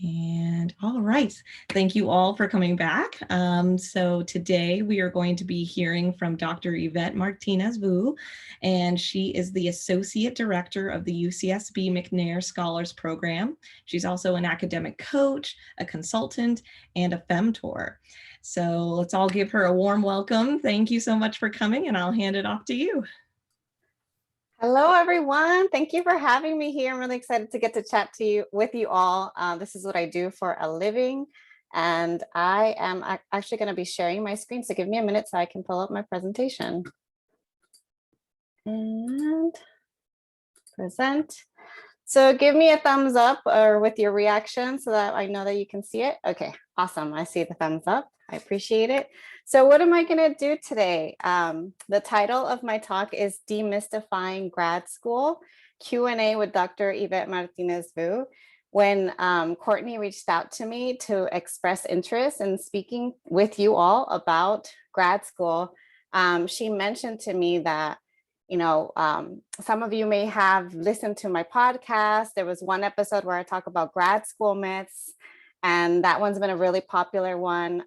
And all right, thank you all for coming back. So today we are going to be hearing from Dr. Yvette Martinez-Vu, and she is the Associate Director of the UCSB McNair Scholars Program. She's also an academic coach, a consultant, and a femtor. So let's all give her a warm welcome. Thank you so much for coming, and I'll hand it off to you. Hello, everyone. Thank you for having me here. I'm really excited to get to chat with you all. This is what I do for a living, and I am actually going to be sharing my screen. So give me a minute so I can pull up my presentation and present. So give me a thumbs up or with your reaction so that I know that you can see it. Okay, awesome. I see the thumbs up. I appreciate it. So what am I going to do today? The title of my talk is Demystifying Grad School, Q&A with Dr. Yvette Martinez-Vu. When Courtney reached out to me to express interest in speaking with you all about grad school, she mentioned to me that some of you may have listened to my podcast. There was one episode where I talk about grad school myths, and that one's been a really popular one.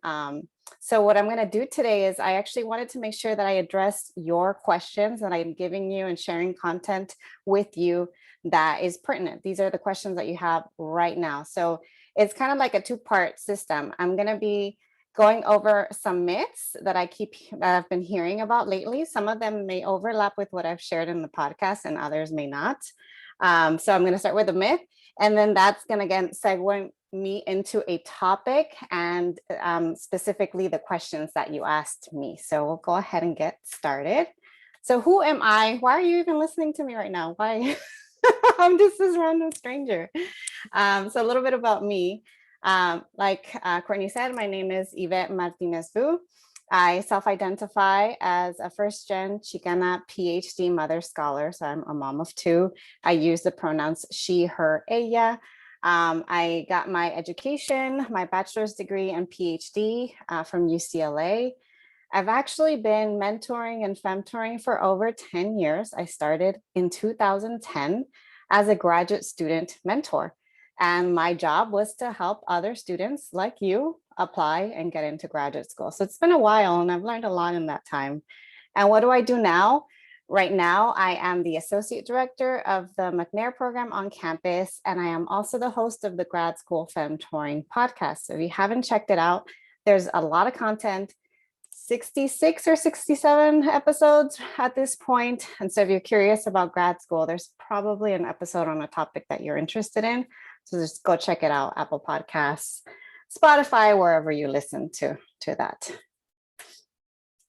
So what I'm going to do today is I actually wanted to make sure that I address your questions that I'm giving you and sharing content with you that is pertinent. These are the questions that you have right now. So it's kind of like a two-part system. I'm going to be going over some myths that I've been hearing about lately. Some of them may overlap with what I've shared in the podcast and others may not. So I'm going to start with a myth, and then that's going to again segue me into a topic and specifically the questions that you asked me. So we'll go ahead and get started. So who am I? Why are you even listening to me right now? Why? I'm just this random stranger. So a little bit about me. Like Courtney said, my name is Yvette Martinez-Vu. I self-identify as a first-gen Chicana PhD mother scholar, so I'm a mom of two. I use the pronouns she, her, ella. I got my education, my bachelor's degree and PhD from UCLA. I've actually been mentoring and femtoring for over 10 years. I started in 2010 as a graduate student mentor. And my job was to help other students like you apply and get into graduate school. So it's been a while and I've learned a lot in that time. And what do I do now? Right now, I am the Associate Director of the McNair program on campus, and I am also the host of the Grad School Femtoring podcast. So if you haven't checked it out, there's a lot of content, 66 or 67 episodes at this point. And so if you're curious about grad school, there's probably an episode on a topic that you're interested in. So just go check it out, Apple Podcasts, Spotify, wherever you listen to that.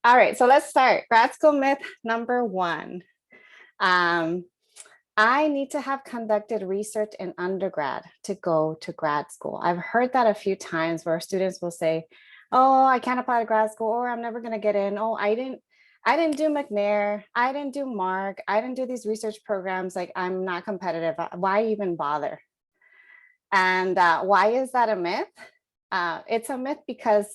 All right, so let's start. Grad school myth number one. I need to have conducted research in undergrad to go to grad school. I've heard that a few times where students will say, oh, I can't apply to grad school, or I'm never going to get in. Oh, I didn't do McNair. I didn't do Mark. I didn't do these research programs. Like, I'm not competitive. Why even bother? And why is that a myth? It's a myth because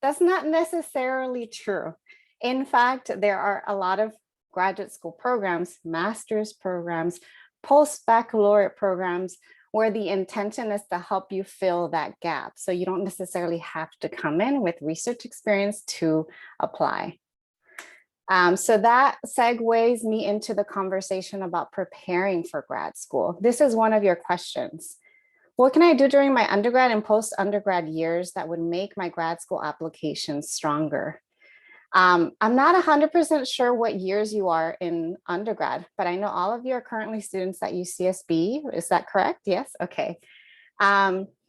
that's not necessarily true. In fact, there are a lot of graduate school programs, master's programs, post-baccalaureate programs where the intention is to help you fill that gap. So you don't necessarily have to come in with research experience to apply. So that segues me into the conversation about preparing for grad school. This is one of your questions. What can I do during my undergrad and post-undergrad years that would make my grad school application stronger? I'm not 100% sure what years you are in undergrad, but I know all of you are currently students at UCSB. Is that correct? Yes? Okay.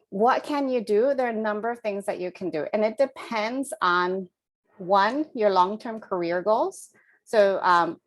What can you do? There are a number of things that you can do, and it depends on, one, your long-term career goals. So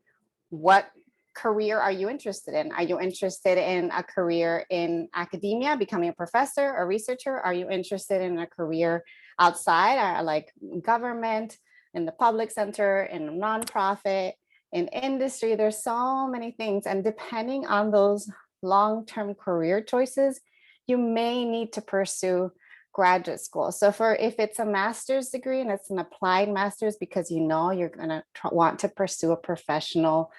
what career are you interested in? Are you interested in a career in academia, becoming a professor or researcher? Are you interested in a career outside, like government, in the public sector, in a nonprofit, in industry? There's so many things. And depending on those long-term career choices, you may need to pursue graduate school. So if it's a master's degree and it's an applied master's because you know you're gonna want to pursue a professional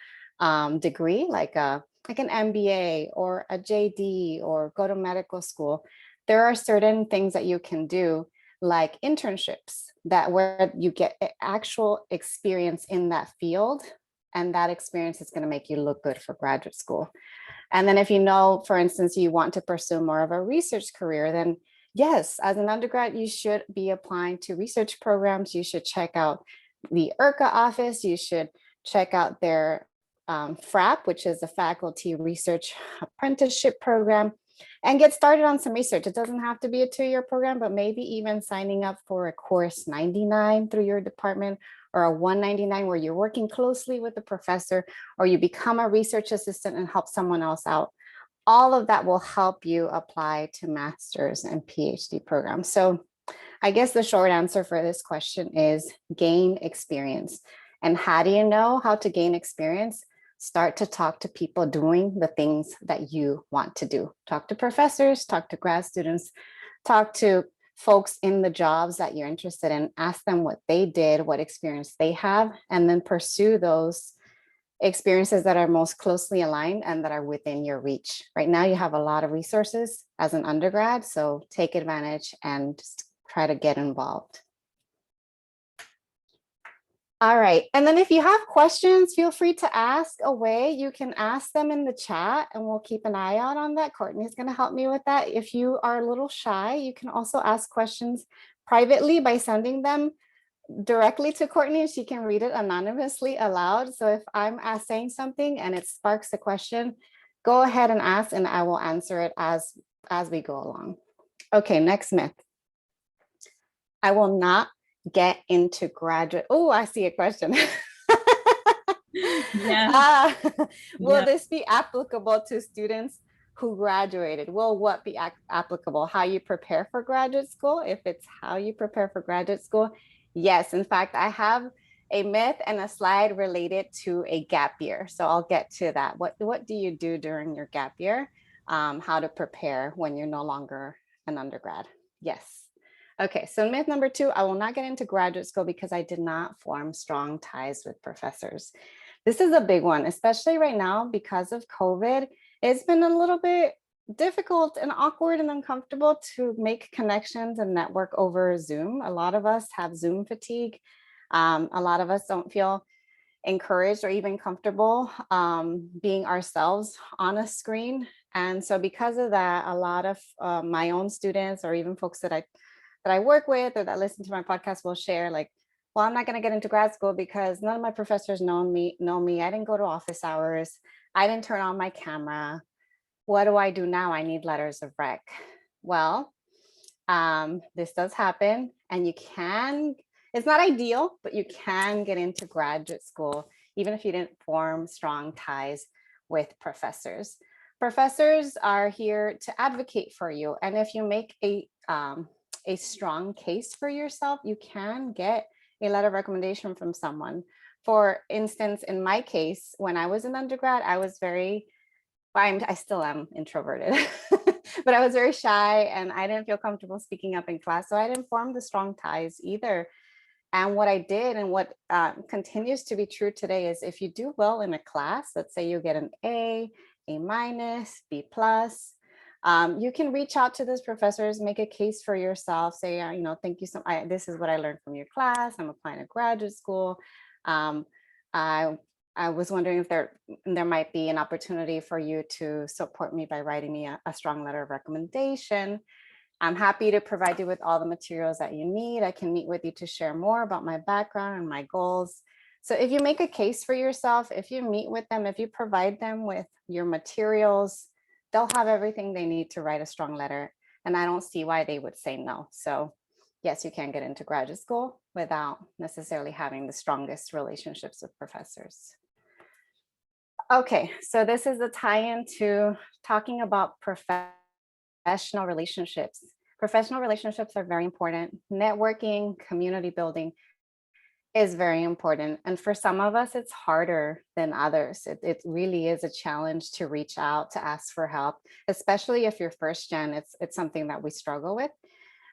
degree, like an MBA or a JD or go to medical school, there are certain things that you can do, like internships, that where you get actual experience in that field, and that experience is going to make you look good for graduate school. And then if you know, for instance, you want to pursue more of a research career, then yes, as an undergrad, you should be applying to research programs. You should check out the IRCA office. You should check out their FRAP, which is a faculty research apprenticeship program, and get started on some research. It doesn't have to be a 2-year program, but maybe even signing up for a course 99 through your department, or a 199 where you're working closely with the professor, or you become a research assistant and help someone else out. All of that will help you apply to master's and PhD programs. So I guess the short answer for this question is gain experience. And how do you know how to gain experience? Start to talk to people doing the things that you want to do. Talk to professors, talk to grad students, talk to folks in the jobs that you're interested in, ask them what they did, what experience they have, and then pursue those experiences that are most closely aligned and that are within your reach. Right now, you have a lot of resources as an undergrad, so take advantage and just try to get involved. All right, and then if you have questions, feel free to ask away. You can ask them in the chat and we'll keep an eye out on that. Courtney's gonna help me with that. If you are a little shy, you can also ask questions privately by sending them directly to Courtney. She can read it anonymously aloud. So if I'm saying something and it sparks a question, go ahead and ask and I will answer it as we go along. Okay, next myth. I will not get into graduate. Oh, I see a question. Yeah. Will this be applicable to students who graduated? Will what be applicable? How you prepare for graduate school? If it's how you prepare for graduate school, yes. In fact, I have a myth and a slide related to a gap year. So I'll get to that. What do you do during your gap year? How to prepare when you're no longer an undergrad? Yes. Okay, so myth number 2, I will not get into graduate school because I did not form strong ties with professors. This is a big one, especially right now because of COVID. It's been a little bit difficult and awkward and uncomfortable to make connections and network over Zoom. A lot of us have Zoom fatigue. A lot of us don't feel encouraged or even comfortable being ourselves on a screen. And so because of that, a lot of my own students or even folks that I work with or that listen to my podcast will share like, well, I'm not going to get into grad school because none of my professors know me. I didn't go to office hours. I didn't turn on my camera. What do I do now? I need letters of rec. Well, this does happen and you can, it's not ideal, but you can get into graduate school, even if you didn't form strong ties with professors. Professors are here to advocate for you. And if you make a strong case for yourself, you can get a letter of recommendation from someone. For instance, in my case, when I was an undergrad, I was I still am introverted, but I was very shy and I didn't feel comfortable speaking up in class. So I didn't form the strong ties either. And what I did and what continues to be true today is if you do well in a class, let's say you get an A minus, B plus, you can reach out to those professors, make a case for yourself, say, thank you so much. This is what I learned from your class. I'm applying to graduate school. I was wondering if there might be an opportunity for you to support me by writing me a strong letter of recommendation. I'm happy to provide you with all the materials that you need. I can meet with you to share more about my background and my goals. So if you make a case for yourself, if you meet with them, if you provide them with your materials, they'll have everything they need to write a strong letter. And I don't see why they would say no. So yes, you can get into graduate school without necessarily having the strongest relationships with professors. Okay, so this is a tie-in to talking about professional relationships. Professional relationships are very important. Networking, community building is very important. And for some of us, it's harder than others. It really is a challenge to reach out, to ask for help, especially if you're first gen, it's something that we struggle with.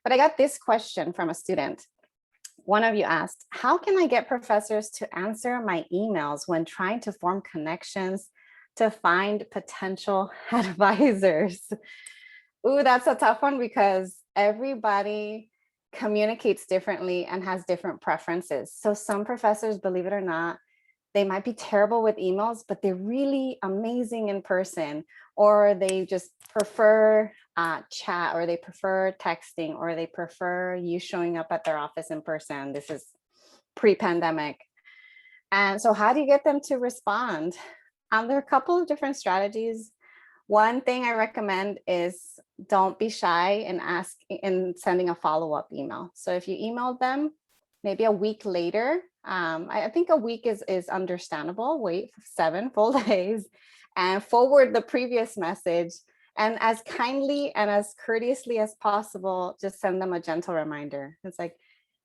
But I got this question from a student. One of you asked, how can I get professors to answer my emails when trying to form connections to find potential advisors? Ooh, that's a tough one because everybody communicates differently and has different preferences. So some professors, believe it or not, they might be terrible with emails, but they're really amazing in person, or they just prefer chat, or they prefer texting, or they prefer you showing up at their office in person. This is pre-pandemic. And so how do you get them to respond? There are a couple of different strategies. One thing I recommend is don't be shy and ask in sending a follow-up email. So if you emailed them maybe a week later, I think a week is understandable. Wait 7 full days and forward the previous message. And as kindly and as courteously as possible, just send them a gentle reminder. It's like,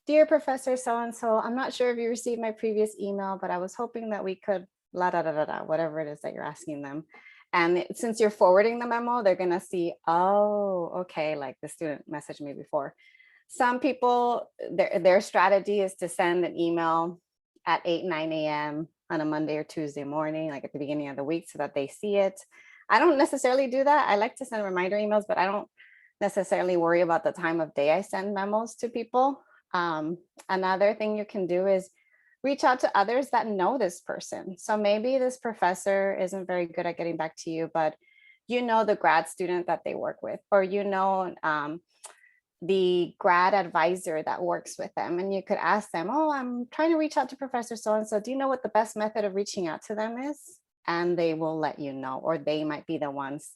dear Professor so-and-so, I'm not sure if you received my previous email, but I was hoping that we could la da da da da, whatever it is that you're asking them. And since you're forwarding the memo, they're gonna see, oh, okay, like the student messaged me before. Some people, their strategy is to send an email at 8, 9 a.m. on a Monday or Tuesday morning, like at the beginning of the week, so that they see it. I don't necessarily do that. I like to send reminder emails, but I don't necessarily worry about the time of day I send memos to people. Another thing you can do is reach out to others that know this person. So maybe this professor isn't very good at getting back to you, but you know the grad student that they work with, or you know the grad advisor that works with them. And you could ask them, oh, I'm trying to reach out to Professor so-and-so. Do you know what the best method of reaching out to them is? And they will let you know, or they might be the ones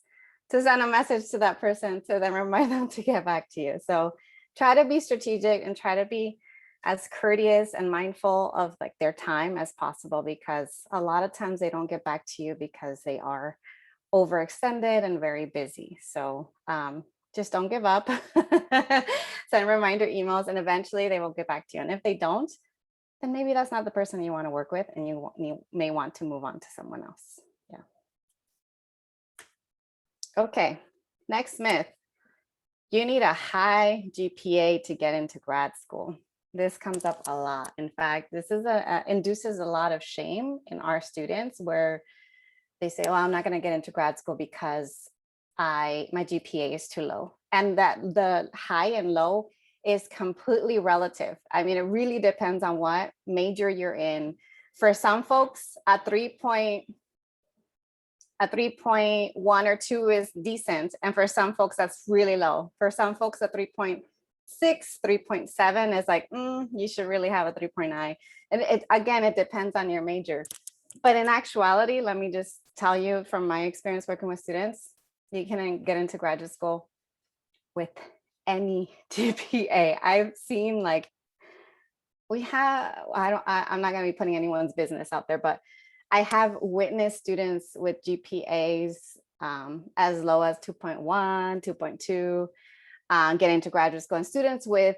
to send a message to that person to then remind them to get back to you. So try to be strategic and try to be as courteous and mindful of like their time as possible, because a lot of times they don't get back to you because they are overextended and very busy. So just don't give up. Send reminder emails and eventually they will get back to you. And if they don't, then maybe that's not the person you want to work with, and you may want to move on to someone else. Yeah. Okay, next myth. You need a high GPA to get into grad school. This comes up a lot. In fact, this is induces a lot of shame in our students, where they say, well, I'm not going to get into grad school because my GPA is too low. And that the high and low is completely relative. I mean, it really depends on what major you're in. For some folks, a 3.1 or 2 is decent. And for some folks, that's really low. For some folks, a 3.6, 3.7 is like, you should really have a 3.9. And again, it depends on your major. But in actuality, let me just tell you from my experience working with students, you can get into graduate school with any GPA. I've seen like, I'm not going to be putting anyone's business out there, but I have witnessed students with GPAs as low as 2.1, 2.2 get into graduate school, and students with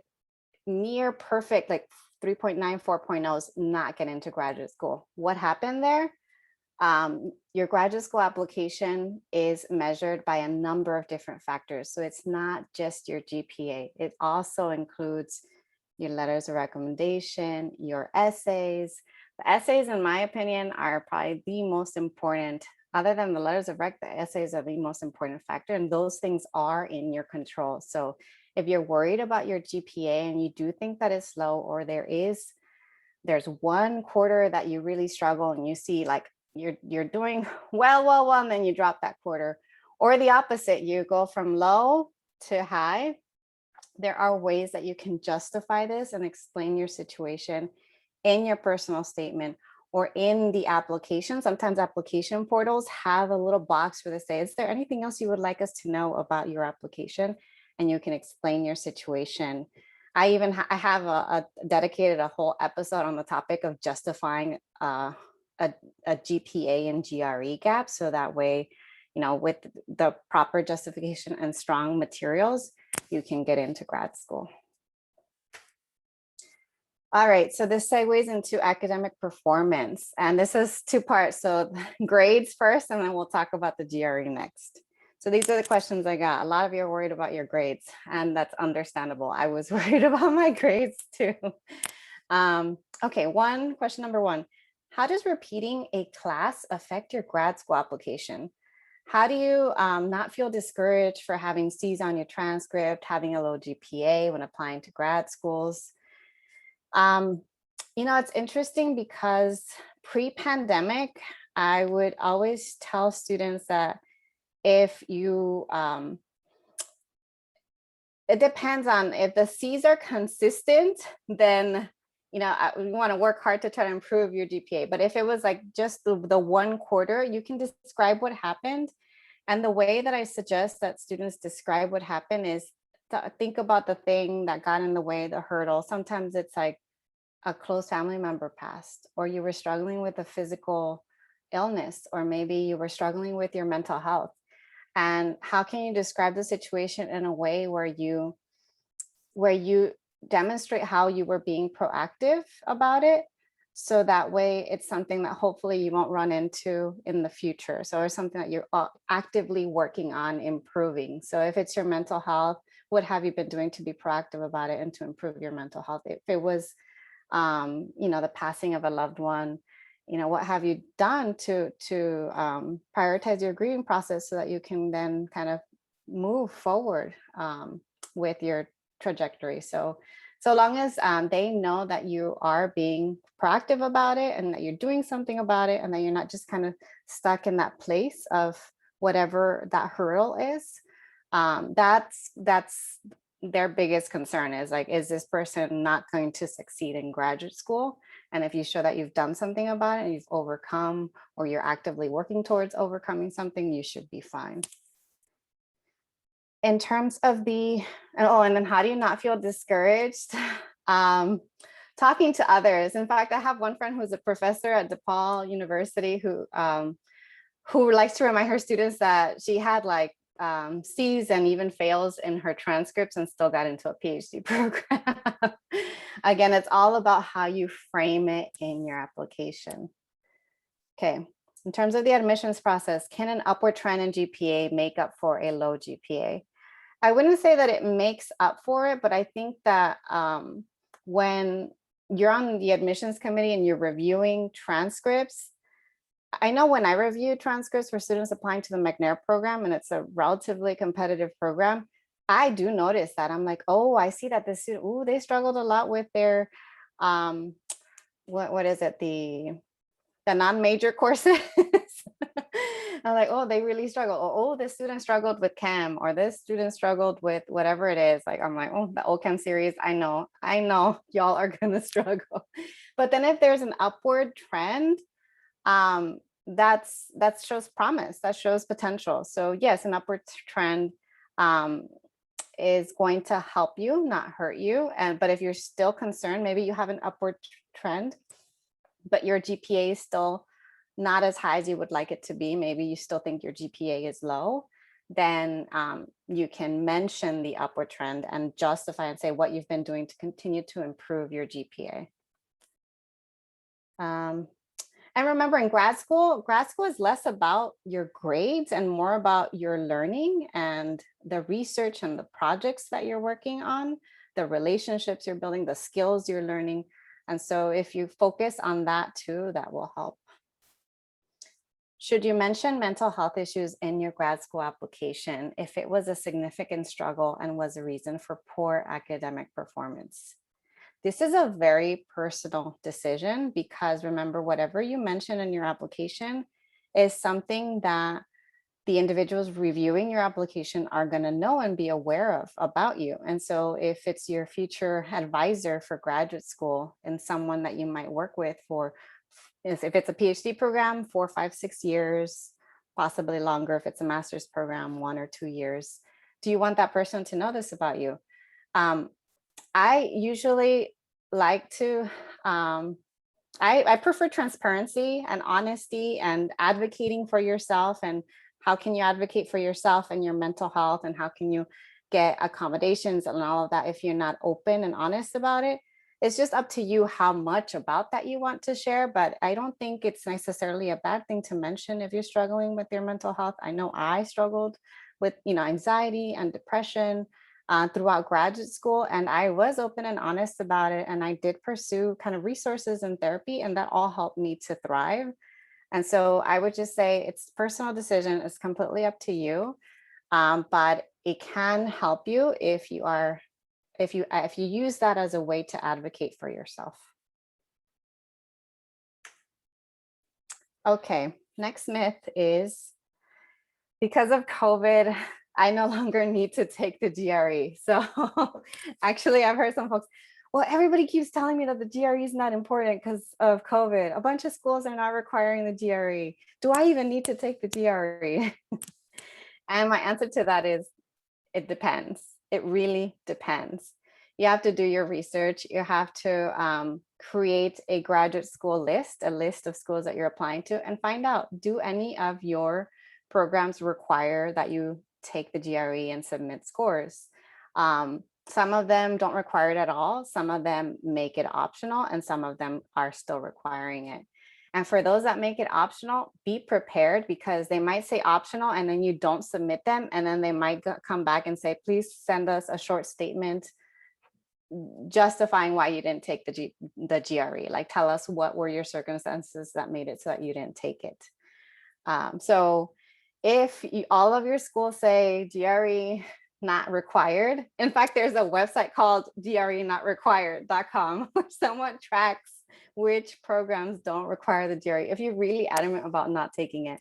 near perfect, like 3.9, 4.0s not get into graduate school. What happened there? Your graduate school application is measured by a number of different factors. So it's not just your GPA. It also includes your letters of recommendation, your essays. The essays, in my opinion, are probably the most important. Other than the letters of rec, the essays are the most important factor, and those things are in your control. So if you're worried about your GPA and you do think that it's low, or there's one quarter that you really struggle and you see like you're doing well, and then you drop that quarter, or the opposite, you go from low to high, there are ways that you can justify this and explain your situation in your personal statement or in the application. Sometimes application portals have a little box where they say, is there anything else you would like us to know about your application? And you can explain your situation. I have dedicated a whole episode on the topic of justifying a GPA and GRE gap. So that way, with the proper justification and strong materials, you can get into grad school. All right, so this segues into academic performance. And this is 2 parts. So grades first, and then we'll talk about the GRE next. So these are the questions I got. A lot of you are worried about your grades, and that's understandable. I was worried about my grades too. Okay, question number 1. How does repeating a class affect your grad school application? How do you not feel discouraged for having C's on your transcript, having a low GPA when applying to grad schools? Um, it's interesting because pre-pandemic, I would always tell students that if you, it depends on if the C's are consistent, then, you want to work hard to try to improve your GPA. But if it was like just the one quarter, you can describe what happened. And the way that I suggest that students describe what happened is to think about the thing that got in the way, the hurdle. Sometimes it's like a close family member passed, or you were struggling with a physical illness, or maybe you were struggling with your mental health. And how can you describe the situation in a way where you demonstrate how you were being proactive about it, so that way it's something that hopefully you won't run into in the future. So it's something that you're actively working on improving. So if it's your mental health, what have you been doing to be proactive about it and to improve your mental health? If it was the passing of a loved one, what have you done to prioritize your grieving process so that you can then kind of move forward with your trajectory. So long as they know that you are being proactive about it and that you're doing something about it, and that you're not just kind of stuck in that place of whatever that hurdle is, that's their biggest concern, is like, is this person not going to succeed in graduate school? And if you show that you've done something about it and you've overcome, or you're actively working towards overcoming something, you should be fine. In terms of and then how do you not feel discouraged? Talking to others. In fact, I have one friend who's a professor at DePaul University who likes to remind her students that she had like C's and even fails in her transcripts and still got into a PhD program. Again, it's all about how you frame it in your application. Okay, in terms of the admissions process, can an upward trend in GPA make up for a low GPA? I wouldn't say that it makes up for it, but I think that when you're on the admissions committee and you're reviewing transcripts, I know when I review transcripts for students applying to the McNair program, and it's a relatively competitive program, I do notice that. I'm like, oh, I see that the student, they struggled a lot with their, what is it, the non-major courses. I'm like, oh, they really struggle. Oh, this student struggled with chem, or this student struggled with whatever it is. Like, I'm like, oh, the OChem series, I know y'all are gonna struggle. But then if there's an upward trend, that shows promise, that shows potential. So yes, an upward trend is going to help you, not hurt you. But if you're still concerned, maybe you have an upward trend, but your GPA is still not as high as you would like it to be, maybe you still think your GPA is low, then you can mention the upward trend and justify and say what you've been doing to continue to improve your GPA. And remember, in grad school is less about your grades and more about your learning and the research and the projects that you're working on, the relationships you're building, the skills you're learning. And so if you focus on that too, that will help. Should you mention mental health issues in your grad school application if it was a significant struggle and was a reason for poor academic performance? This is a very personal decision, because remember, whatever you mention in your application is something that the individuals reviewing your application are going to know and be aware of about you. And so if it's your future advisor for graduate school and someone that you might work with for, if it's a PhD program, 4, 5, 6 years, possibly longer if it's a master's program, 1 or 2 years, do you want that person to know this about you? I usually like to, I prefer transparency and honesty and advocating for yourself. And how can you advocate for yourself and your mental health? And how can you get accommodations and all of that if you're not open and honest about it? It's just up to you how much about that you want to share. But I don't think it's necessarily a bad thing to mention if you're struggling with your mental health. I know I struggled with, anxiety and depression throughout graduate school, and I was open and honest about it. And I did pursue kind of resources and therapy, and that all helped me to thrive. And so I would just say it's personal decision. It's completely up to you. But it can help you if you use that as a way to advocate for yourself. Okay, next myth is because of COVID, I no longer need to take the GRE. So actually, I've heard some folks, well, everybody keeps telling me that the GRE is not important because of COVID. A bunch of schools are not requiring the GRE. Do I even need to take the GRE? And my answer to that is, it depends. It really depends. You have to do your research. You have to create a graduate school list, a list of schools that you're applying to, and find out, do any of your programs require that you take the GRE and submit scores? Some of them don't require it at all. Some of them make it optional, and some of them are still requiring it. And for those that make it optional, be prepared, because they might say optional and then you don't submit them. And then they might come back and say, please send us a short statement justifying why you didn't take the GRE. Like, tell us what were your circumstances that made it so that you didn't take it. So if all of your schools say GRE not required, in fact, there's a website called grenotrequired.com where someone tracks which programs don't require the GRE if you're really adamant about not taking it.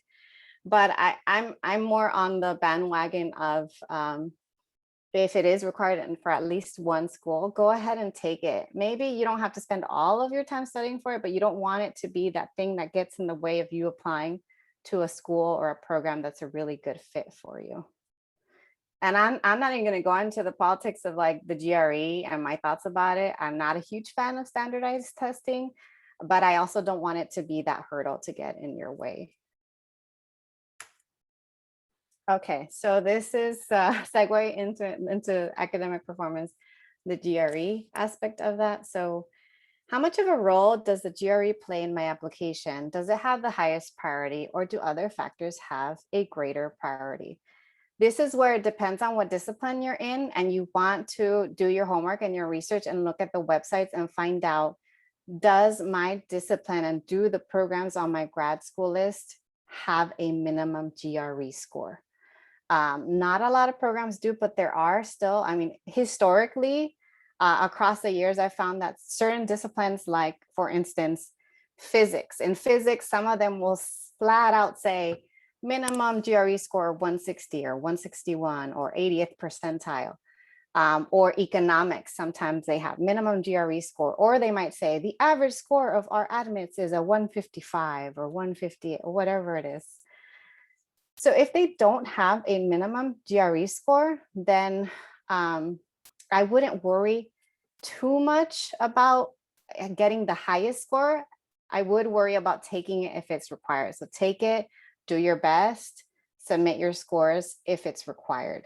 But I'm more on the bandwagon of if it is required and for at least one school, go ahead and take it. Maybe you don't have to spend all of your time studying for it, but you don't want it to be that thing that gets in the way of you applying to a school or a program that's a really good fit for you. And I'm not even going to go into the politics of like the GRE and my thoughts about it. I'm not a huge fan of standardized testing, but I also don't want it to be that hurdle to get in your way. Okay, so this is segue into academic performance, the GRE aspect of that. So how much of a role does the GRE play in my application? Does it have the highest priority, or do other factors have a greater priority? This is where it depends on what discipline you're in, and you want to do your homework and your research and look at the websites and find out, does my discipline and do the programs on my grad school list have a minimum GRE score? Not a lot of programs do, but there are still, I mean, historically, across the years, I found that certain disciplines, like for instance, physics. In physics, some of them will flat out say, minimum GRE score 160 or 161 or 80th percentile. Or economics, sometimes they have minimum GRE score, or they might say the average score of our admits is a 155 or 150 or whatever it is. So if they don't have a minimum GRE score, then I wouldn't worry too much about getting the highest score. I would worry about taking it if it's required. So take it, do your best, submit your scores if it's required.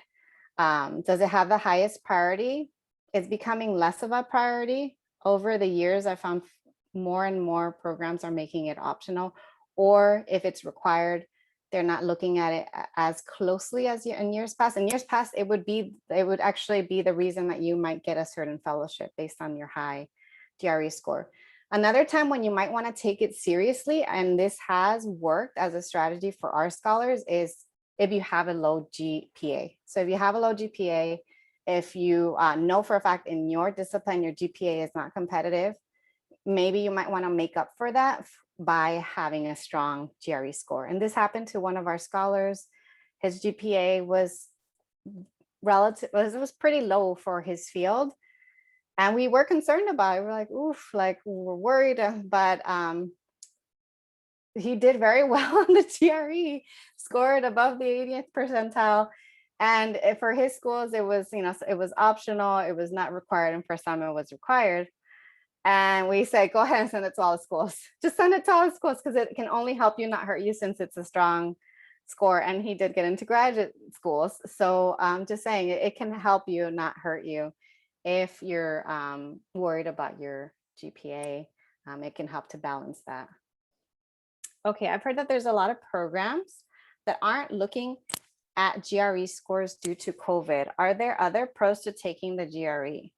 Does it have the highest priority? It's becoming less of a priority. Over the years, I found more and more programs are making it optional, or if it's required, they're not looking at it as closely as in years past. In years past, it would actually be the reason that you might get a certain fellowship based on your high GRE score. Another time when you might want to take it seriously, and this has worked as a strategy for our scholars, is if you have a low GPA. So if you have a low GPA, if you know for a fact in your discipline, your GPA is not competitive, maybe you might want to make up for that by having a strong GRE score. And this happened to one of our scholars. His GPA was pretty low for his field. And we were concerned about it. We're like, oof, like we're worried, but he did very well on the GRE, scored above the 80th percentile. And for his schools, it was, it was optional. It was not required. And for some, it was required. And we said, go ahead and send it to all the schools. Just send it to all the schools, because it can only help you, not hurt you, since it's a strong score. And he did get into graduate schools. So just saying, it can help you, not hurt you. If you're worried about your GPA, it can help to balance that. Okay, I've heard that there's a lot of programs that aren't looking at GRE scores due to COVID. Are there other pros to taking the GRE?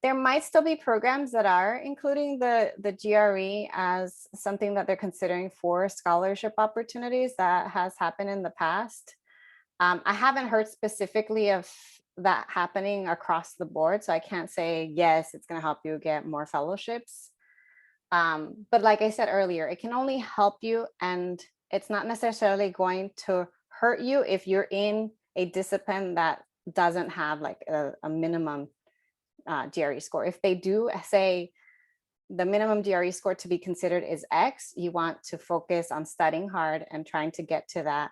There might still be programs that are including the GRE as something that they're considering for scholarship opportunities. That has happened in the past. I haven't heard specifically of that happening across the board, so I can't say, yes, it's going to help you get more fellowships. But like I said earlier, it can only help you, and it's not necessarily going to hurt you if you're in a discipline that doesn't have like a minimum GRE score. If they do say the minimum GRE score to be considered is X, you want to focus on studying hard and trying to get to that.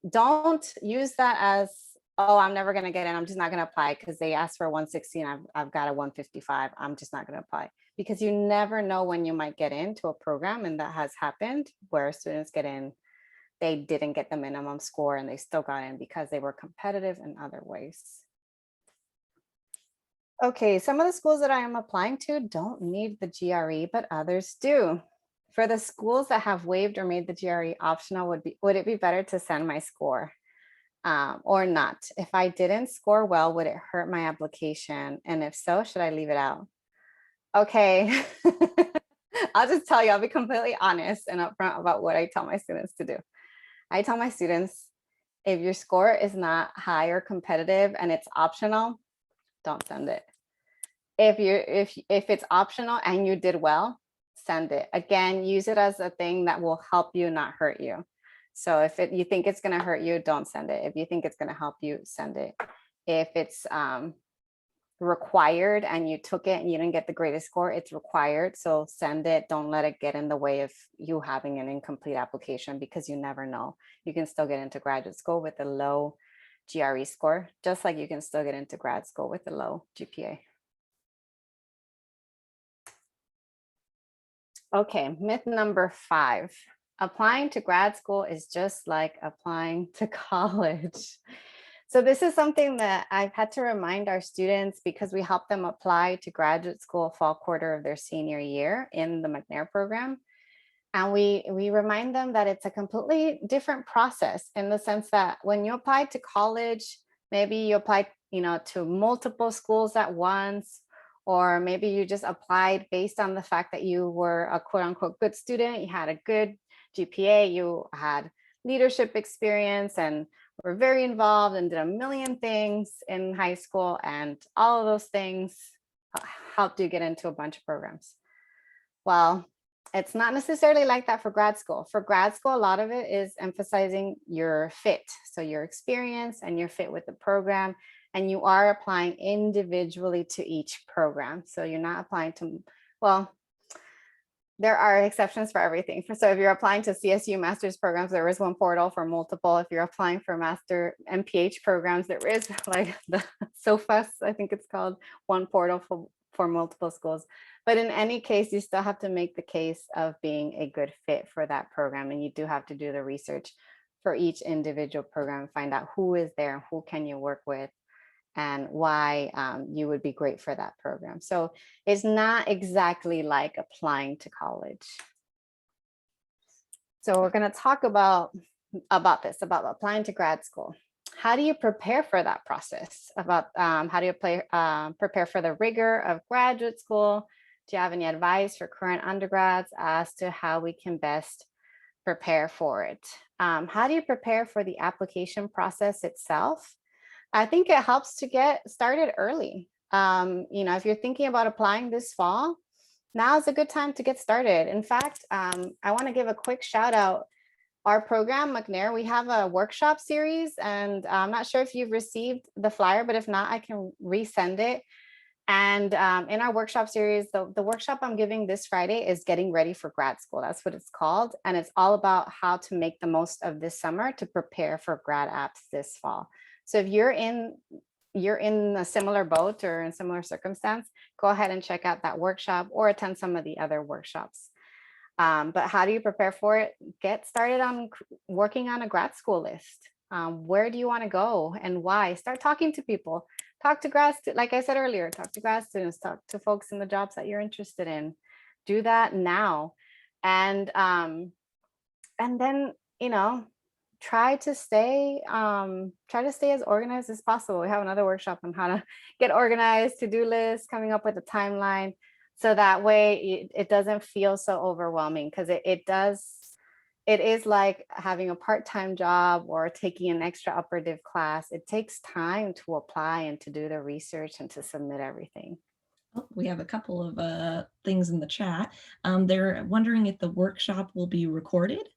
Don't use that as, oh, I'm never going to get in, I'm just not going to apply because they asked for a 116, I've got a 155, I'm just not going to apply. Because you never know when you might get into a program, and that has happened where students get in, they didn't get the minimum score and they still got in because they were competitive in other ways. Okay, some of the schools that I am applying to don't need the GRE, but others do. For the schools that have waived or made the GRE optional, would it be better to send my score or not? If I didn't score well, would it hurt my application? And if so, should I leave it out? Okay, I'll just tell you, I'll be completely honest and upfront about what I tell my students to do. I tell my students, if your score is not high or competitive and it's optional, don't send it. If it's optional and you did well, send it. Again, use it as a thing that will help you, not hurt you. So if you think it's going to hurt you, don't send it. If you think it's going to help you, send it. If it's required and you took it and you didn't get the greatest score, it's required. So send it. Don't let it get in the way of you having an incomplete application, because you never know. You can still get into graduate school with a low GRE score, just like you can still get into grad school with a low GPA. Okay, myth number 5. Applying to grad school is just like applying to college. So this is something that I've had to remind our students, because we help them apply to graduate school fall quarter of their senior year in the McNair program. And we remind them that it's a completely different process, in the sense that when you apply to college, maybe you apply, to multiple schools at once, or maybe you just applied based on the fact that you were a quote unquote good student, you had a good GPA, you had leadership experience and were very involved and did a million things in high school, and all of those things helped you get into a bunch of programs. Well, it's not necessarily like that for grad school. For grad school, a lot of it is emphasizing your fit. So your experience and your fit with the program, and you are applying individually to each program. So you're not applying to, well, there are exceptions for everything. So if you're applying to CSU master's programs, there is one portal for multiple. If you're applying for master MPH programs, there is like the SOFAS, I think it's called, one portal for multiple schools. But in any case, you still have to make the case of being a good fit for that program. And you do have to do the research for each individual program, find out who is there, who can you work with, and why you would be great for that program. So it's not exactly like applying to college. So we're going to talk about applying to grad school. How do you prepare for that process? How do you prepare for the rigor of graduate school? Do you have any advice for current undergrads as to how we can best prepare for it? How do you prepare for the application process itself? I think it helps to get started early. If you're thinking about applying this fall, now is a good time to get started. In fact, I want to give a quick shout out. Our program, McNair, we have a workshop series, and I'm not sure if you've received the flyer, but if not, I can resend it. And in our workshop series, the workshop I'm giving this Friday is Getting Ready for Grad School. That's what it's called. And it's all about how to make the most of this summer to prepare for grad apps this fall. So if you're in a similar boat or in similar circumstance, go ahead and check out that workshop or attend some of the other workshops. But how do you prepare for it? Get started on working on a grad school list. Where do you want to go and why? Start talking to people. Talk to grad students, like I said earlier, talk to grad students, talk to folks in the jobs that you're interested in. Do that now. And then, try to stay as organized as possible. We have another workshop on how to get organized, to-do lists, coming up with a timeline, so that way it doesn't feel so overwhelming, because it is like having a part-time job or taking an extra upper div class. It takes time to apply and to do the research and to submit everything. Oh, we have a couple of things in the chat. They're wondering if the workshop will be recorded.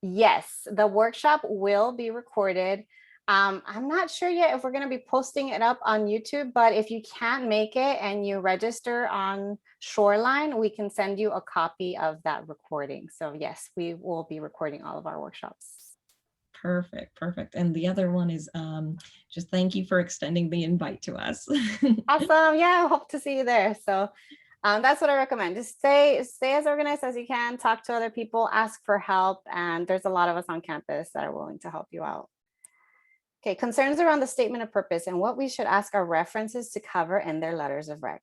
Yes, the workshop will be recorded. I'm not sure yet if we're going to be posting it up on YouTube, but if you can't make it and you register on Shoreline, we can send you a copy of that recording. So yes, we will be recording all of our workshops. Perfect, perfect. And the other one is just thank you for extending the invite to us. Awesome. Yeah, I hope to see you there. So that's what I recommend. Just stay as organized as you can, talk to other people, ask for help. And there's a lot of us on campus that are willing to help you out. Okay, concerns around the statement of purpose and what we should ask our references to cover in their letters of rec.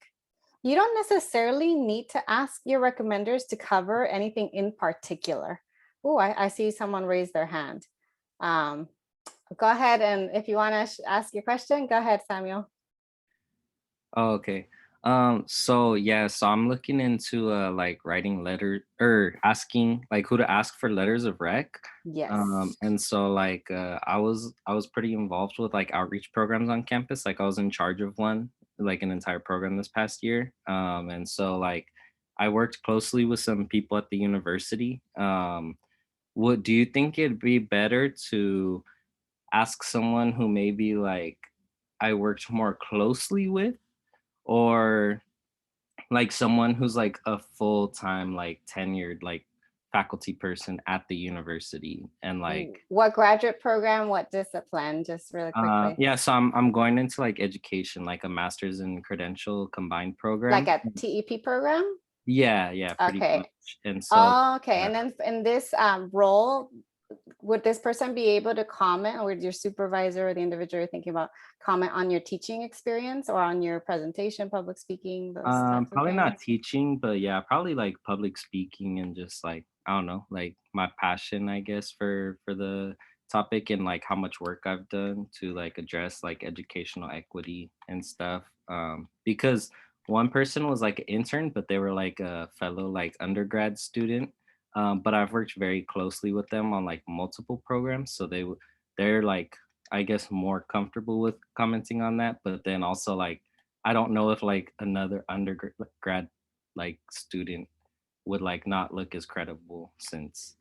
You don't necessarily need to ask your recommenders to cover anything in particular. Oh, I see someone raise their hand. Go ahead, and if you want to ask your question, go ahead, Samuel. Oh, okay. So yeah, so I'm looking into like writing letter or asking like who to ask for letters of rec. Yes. And so like I was pretty involved with like outreach programs on campus. Like I was in charge of one, like an entire program this past year. And so like I worked closely with some people at the university. What do you think it'd be better to ask someone who maybe like I worked more closely with, or like someone who's like a full-time like tenured like faculty person at the university and like what graduate program, what discipline, just really quickly? yeah, so I'm going into like education, like a master's in credential combined program. Like a TEP program? Yeah, pretty Okay. much. And so Okay, and then in this role, would this person be able to comment, or would your supervisor or the individual you're thinking about comment on your teaching experience or on your presentation, public speaking, those types of probably things? not teaching, but yeah, probably like public speaking and just like I don't know, like my passion, I guess, for the topic and like how much work I've done to like address like educational equity and stuff. Because one person was like an intern, but they were like a fellow like undergrad student. But I've worked very closely with them on like multiple programs, so they're like I guess more comfortable with commenting on that. But then also like I don't know if like another undergrad like student would like not look as credible since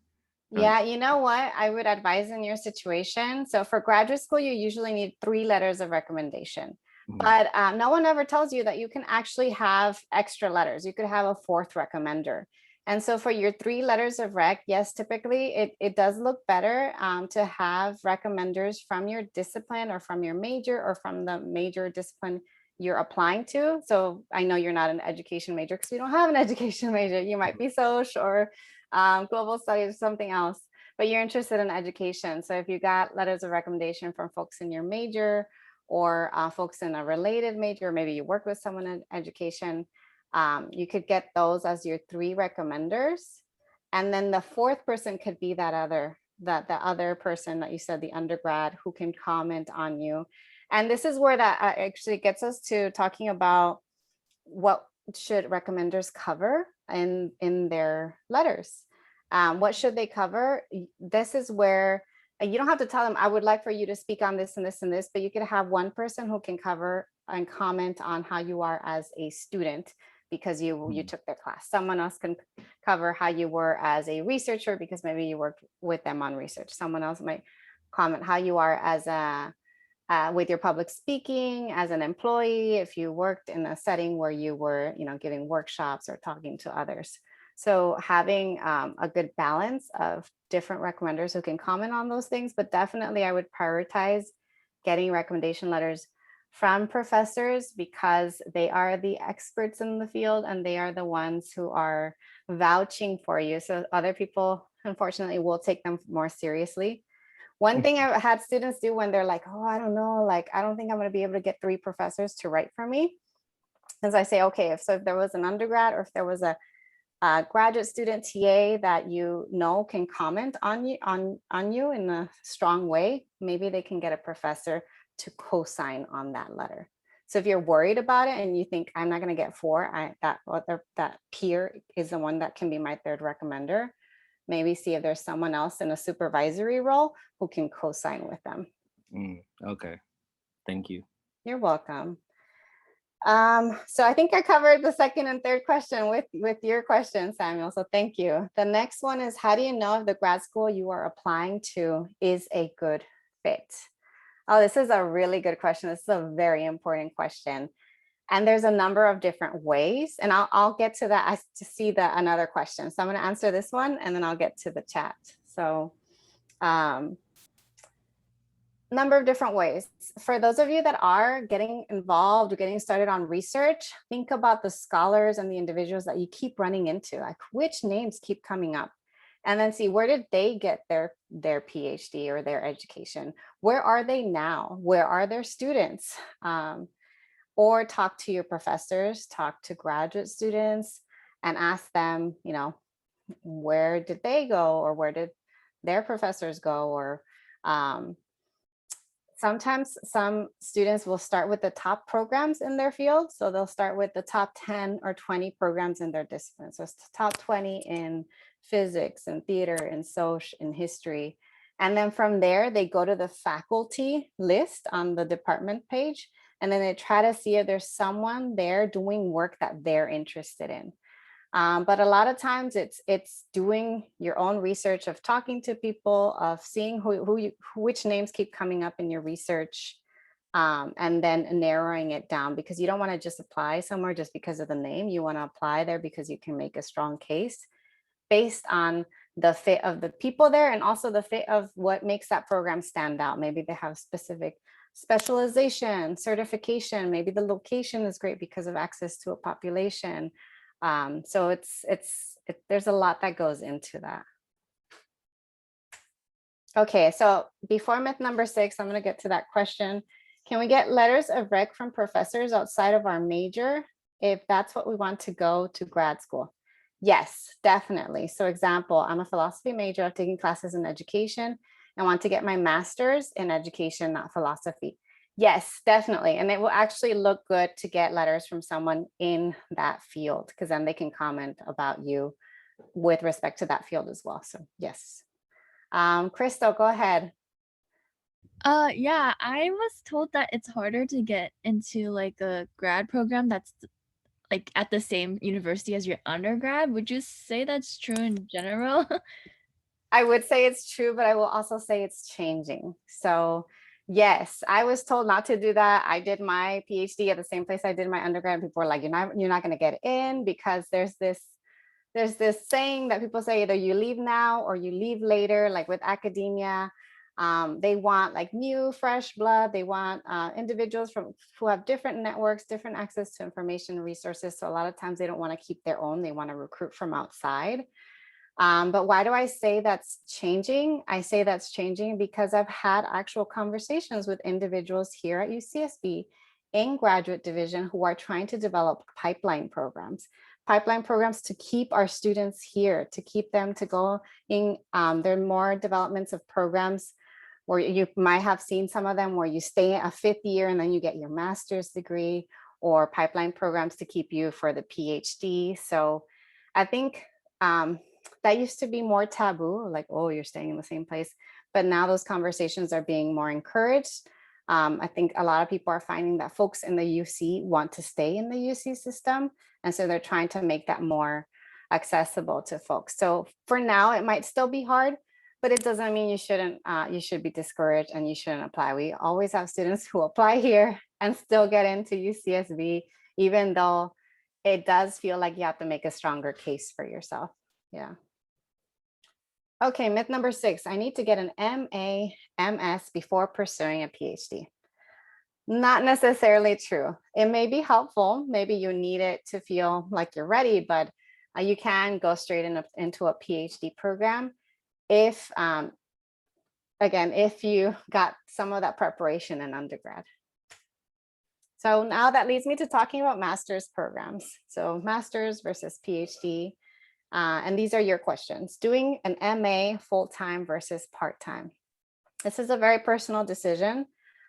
Yeah, you know what? I would advise in your situation. So for graduate school, you usually need 3 letters of recommendation. But no one ever tells you that you can actually have extra letters. You could have a 4th recommender. And so for your 3 letters of rec, yes, typically it does look better to have recommenders from your discipline or from your major or from the major discipline you're applying to. So I know you're not an education major because you don't have an education major. You might be social or global studies or something else, but you're interested in education. So if you got letters of recommendation from folks in your major or folks in a related major, maybe you work with someone in education, you could get those as your 3 recommenders. And then the 4th person could be the other person that you said, the undergrad, who can comment on you. And this is where that actually gets us to talking about what should recommenders cover in their letters. What should they cover? This is where you don't have to tell them, I would like for you to speak on this and this and this, but you could have one person who can cover and comment on how you are as a student because you took their class. Someone else can cover how you were as a researcher because maybe you worked with them on research. Someone else might comment how you are as a with your public speaking as an employee, if you worked in a setting where you were, giving workshops or talking to others. So having a good balance of different recommenders who can comment on those things, but definitely I would prioritize getting recommendation letters from professors because they are the experts in the field and they are the ones who are vouching for you. So other people, unfortunately, will take them more seriously. One thing I've had students do when they're like, oh, I don't know, like, I don't think I'm going to be able to get 3 professors to write for me. As I say, okay, if there was an undergrad or if there was a graduate student TA that you know can comment on you in a strong way, maybe they can get a professor to co-sign on that letter. So if you're worried about it and you think I'm not going to get 4, that peer is the one that can be my third recommender. Maybe see if there's someone else in a supervisory role who can co-sign with them. Okay, thank you. You're welcome. So I think I covered the second and third question with your question, Samuel. So thank you. The next one is, how do you know if the grad school you are applying to is a good fit? Oh, this is a really good question. This is a very important question. And there's a number of different ways. And I'll get to that. I see another question. So I'm going to answer this one and then I'll get to the chat. So number of different ways. For those of you that are getting involved or getting started on research, think about the scholars and the individuals that you keep running into, like which names keep coming up, and then see where did they get their PhD or their education? Where are they now? Where are their students? Or talk to your professors, talk to graduate students and ask them, you know, where did they go or where did their professors go? Or sometimes some students will start with the top programs in their field. So they'll start with the top 10 or 20 programs in their discipline. So it's the top 20 in physics and theater and social and history. And then from there, they go to the faculty list on the department page. And then they try to see if there's someone there doing work that they're interested in. But a lot of times it's doing your own research of talking to people, of seeing which names keep coming up in your research, and then narrowing it down, because you don't want to just apply somewhere just because of the name. You want to apply there because you can make a strong case based on the fit of the people there and also the fit of what makes that program stand out. Maybe they have specific specialization, certification. Maybe the location is great because of access to a population. So there's a lot that goes into that. Okay, so before myth number 6, I'm going to get to that question. Can we get letters of rec from professors outside of our major if that's what we want to go to grad school? Yes, definitely. So example, I'm a philosophy major. I'm taking classes in education. I want to get my master's in education, not philosophy. Yes, definitely. And it will actually look good to get letters from someone in that field, because then they can comment about you with respect to that field as well. So yes. Crystal, go ahead. Yeah, I was told that it's harder to get into like a grad program that's like at the same university as your undergrad. Would you say that's true in general? I would say it's true, but I will also say it's changing. So yes, I was told not to do that. I did my PhD at the same place I did my undergrad. And people were like, you're not going to get in, because there's this saying that people say either you leave now or you leave later. Like with academia, they want like new, fresh blood. They want individuals who have different networks, different access to information, resources. So a lot of times they don't want to keep their own. They want to recruit from outside. But why do I say that's changing? I say that's changing because I've had actual conversations with individuals here at UCSB in graduate division who are trying to develop pipeline programs to keep our students here, to keep them to go in. There are more developments of programs where you might have seen some of them where you stay a 5th year and then you get your master's degree, or pipeline programs to keep you for the PhD. So I think that used to be more taboo, like, oh, you're staying in the same place. But now those conversations are being more encouraged. I think a lot of people are finding that folks in the UC want to stay in the UC system. And so they're trying to make that more accessible to folks. So for now, it might still be hard, but it doesn't mean you should be discouraged and you shouldn't apply. We always have students who apply here and still get into UCSB, even though it does feel like you have to make a stronger case for yourself. Yeah. Okay, myth number 6, I need to get an MA, MS before pursuing a PhD. Not necessarily true. It may be helpful. Maybe you need it to feel like you're ready, but you can go straight into a PhD program if, again, if you got some of that preparation in undergrad. So now that leads me to talking about master's programs. So master's versus PhD. And these are your questions. Doing an MA full-time versus part-time. This is a very personal decision.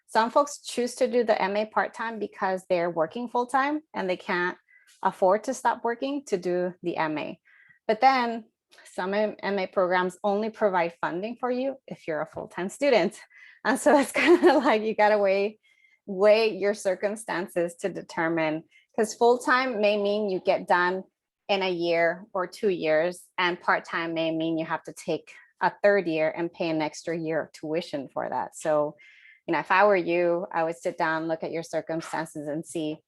Some folks choose to do the MA part-time because they're working full-time and they can't afford to stop working to do the MA. But then some MA programs only provide funding for you if you're a full-time student. And so it's kind of like you gotta weigh your circumstances to determine, because full-time may mean you get done in a year or 2 years, and part-time may mean you have to take a third year and pay an extra year of tuition for that. So, if I were you, I would sit down, look at your circumstances and see,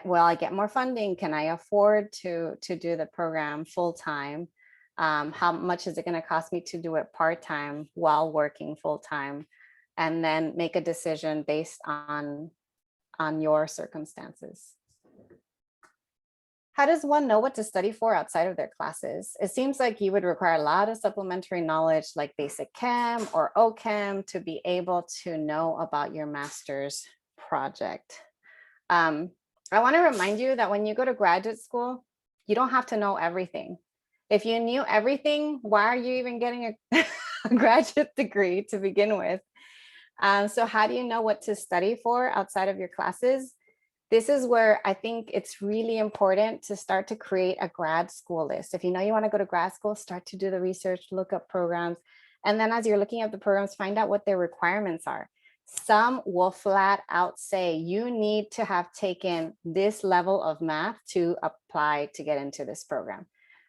will I get more funding? Can I afford to do the program full-time? How much is it going to cost me to do it part-time while working full-time? And then make a decision based on your circumstances. How does one know what to study for outside of their classes? It seems like you would require a lot of supplementary knowledge like basic chem or OChem to be able to know about your master's project. I want to remind you that when you go to graduate school, you don't have to know everything. If you knew everything, why are you even getting a graduate degree to begin with? So how do you know what to study for outside of your classes? This is where I think it's really important to start to create a grad school list. If you know you want to go to grad school, start to do the research, look up programs. And then as you're looking at the programs, find out what their requirements are. Some will flat out say you need to have taken this level of math to apply to get into this program.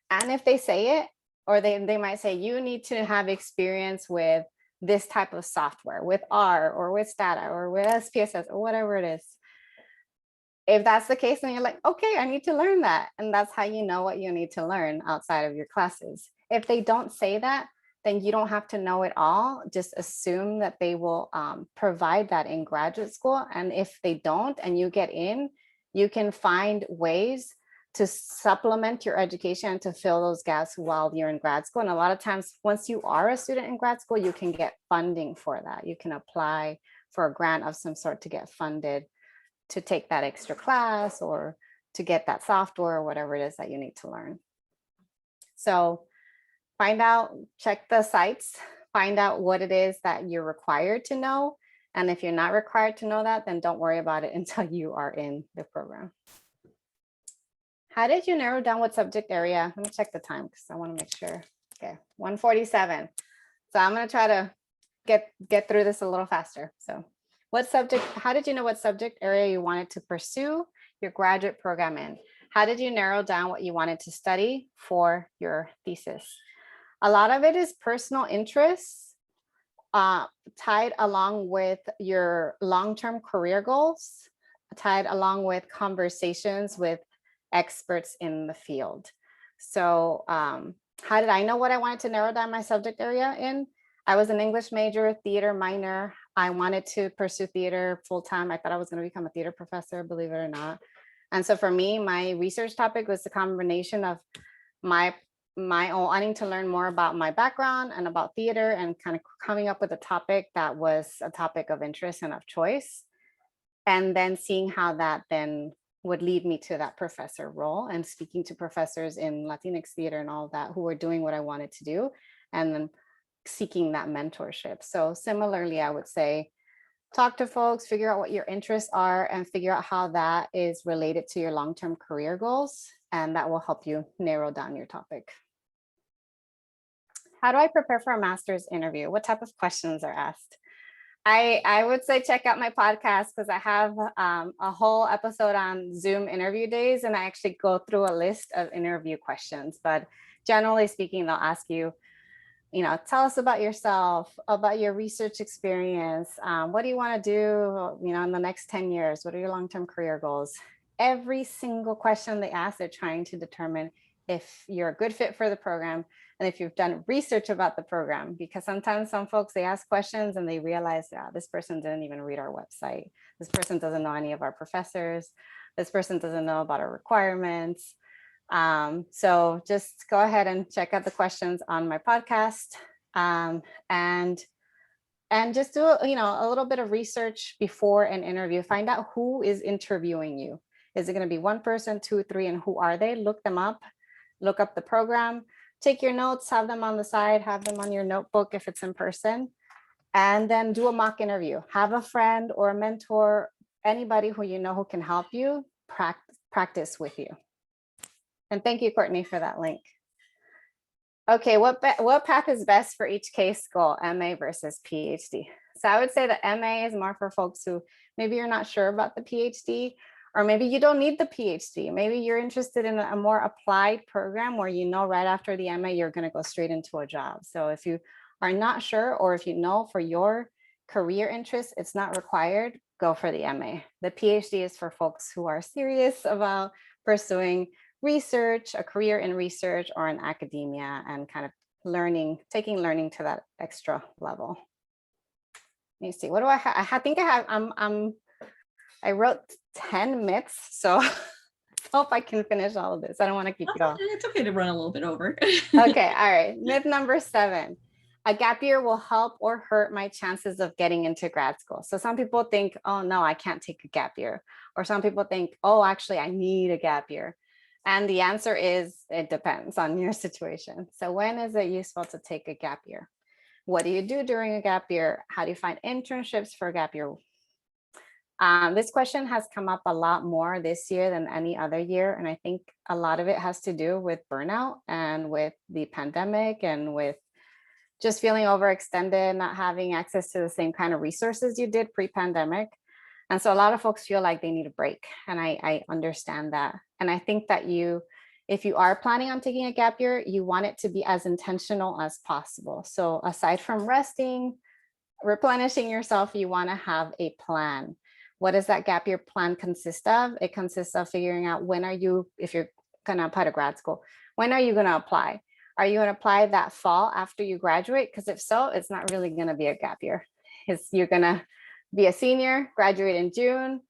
And if they say it, or they might say you need to have experience with this type of software, with R or with Stata or with SPSS or whatever it is. If that's the case, then you're like, okay, I need to learn that. And that's how you know what you need to learn outside of your classes. If they don't say that, then you don't have to know it all. Just assume that they will provide that in graduate school. And if they don't, and you get in, you can find ways to supplement your education and to fill those gaps while you're in grad school. And a lot of times, once you are a student in grad school, you can get funding for that. You can apply for a grant of some sort to get funded to take that extra class or to get that software or whatever it is that you need to learn. So find out, check the sites, find out what it is that you're required to know. And if you're not required to know that, then don't worry about it until you are in the program. How did you narrow down what subject area? Let me check the time because I want to make sure. Okay, 1:47. So I'm going to try to get through this a little faster. So how did you know what subject area you wanted to pursue your graduate program in? How did you narrow down what you wanted to study for your thesis? A lot of it is personal interests tied along with your long-term career goals, tied along with conversations with experts in the field. So how did I know what I wanted to narrow down my subject area in? I was an English major, theater minor. I wanted to pursue theater full-time. I thought I was going to become a theater professor, believe it or not. And so for me, my research topic was the combination of my own wanting to learn more about my background and about theater and kind of coming up with a topic that was a topic of interest and of choice. And then seeing how that then would lead me to that professor role and speaking to professors in Latinx theater and all of that who were doing what I wanted to do, and then seeking that mentorship. So similarly, I would say, talk to folks, figure out what your interests are, and figure out how that is related to your long-term career goals. And that will help you narrow down your topic. How do I prepare for a master's interview? What type of questions are asked? I would say check out my podcast because I have a whole episode on Zoom interview days, and I actually go through a list of interview questions. But generally speaking, they'll ask you, tell us about yourself, about your research experience. What do you want to do, in the next 10 years? What are your long-term career goals? Every single question they ask, they're trying to determine if you're a good fit for the program and if you've done research about the program. Because sometimes some folks, they ask questions and they realize, this person didn't even read our website. This person doesn't know any of our professors. This person doesn't know about our requirements. So just go ahead and check out the questions on my podcast, and just do a little bit of research before an interview. Find out who is interviewing you. Is it going to be one person, 2, 3, and who are they? Look them up. look up the program, take your notes, have them on the side, have them on your notebook if it's in person, and then do a mock interview. Have a friend or a mentor, anybody who you know who can help you practice with you. And thank you, Courtney, for that link. Okay, what path is best for each case goal, MA versus PhD? So I would say that MA is more for folks who maybe you're not sure about the PhD, or maybe you don't need the PhD. Maybe you're interested in a more applied program where you know right after the MA, you're going to go straight into a job. So if you are not sure, or if you know for your career interest, it's not required, go for the MA. The PhD is for folks who are serious about pursuing research, a career in research or in academia, and kind of taking learning to that extra level. Let me see, what do I have? I think I have, I wrote 10 myths, so I hope I can finish all of this. I don't want to keep you all. It's okay to run a little bit over. Okay, all right. Myth number 7. A gap year will help or hurt my chances of getting into grad school. So some people think, oh no, I can't take a gap year. Or some people think, oh, actually I need a gap year. And the answer is, it depends on your situation. So when is it useful to take a gap year? What do you do during a gap year? How do you find internships for a gap year? This question has come up a lot more this year than any other year. And I think a lot of it has to do with burnout and with the pandemic and with just feeling overextended, not having access to the same kind of resources you did pre-pandemic. And so a lot of folks feel like they need a break. And I understand that. And I think that if you are planning on taking a gap year, you want it to be as intentional as possible. So aside from resting, replenishing yourself, you want to have a plan. What does that gap year plan consist of? It consists of figuring out if you're going to apply to grad school, when are you going to apply? Are you going to apply that fall after you graduate? Because if so, it's not really going to be a gap year. You're going to be a senior, graduate in June,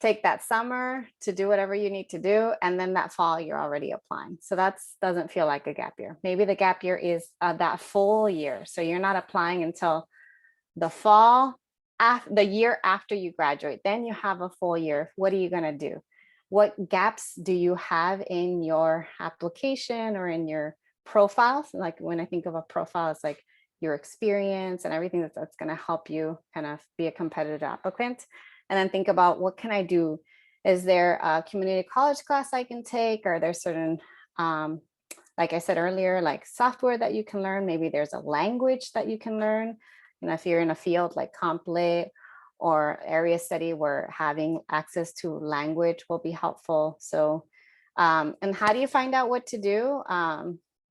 take that summer to do whatever you need to do. And then that fall, you're already applying. So that doesn't feel like a gap year. Maybe the gap year is that full year. So you're not applying until the fall, the year after you graduate. Then you have a full year. What are you going to do? What gaps do you have in your application or in your profiles? Like when I think of a profile, it's like your experience and everything that's going to help you kind of be a competitive applicant. And then think about, what can I do? Is there a community college class I can take? Are there certain, like I said earlier, like software that you can learn? Maybe there's a language that you can learn. You know, if you're in a field like comp lit or area study where having access to language will be helpful. So, and how do you find out what to do?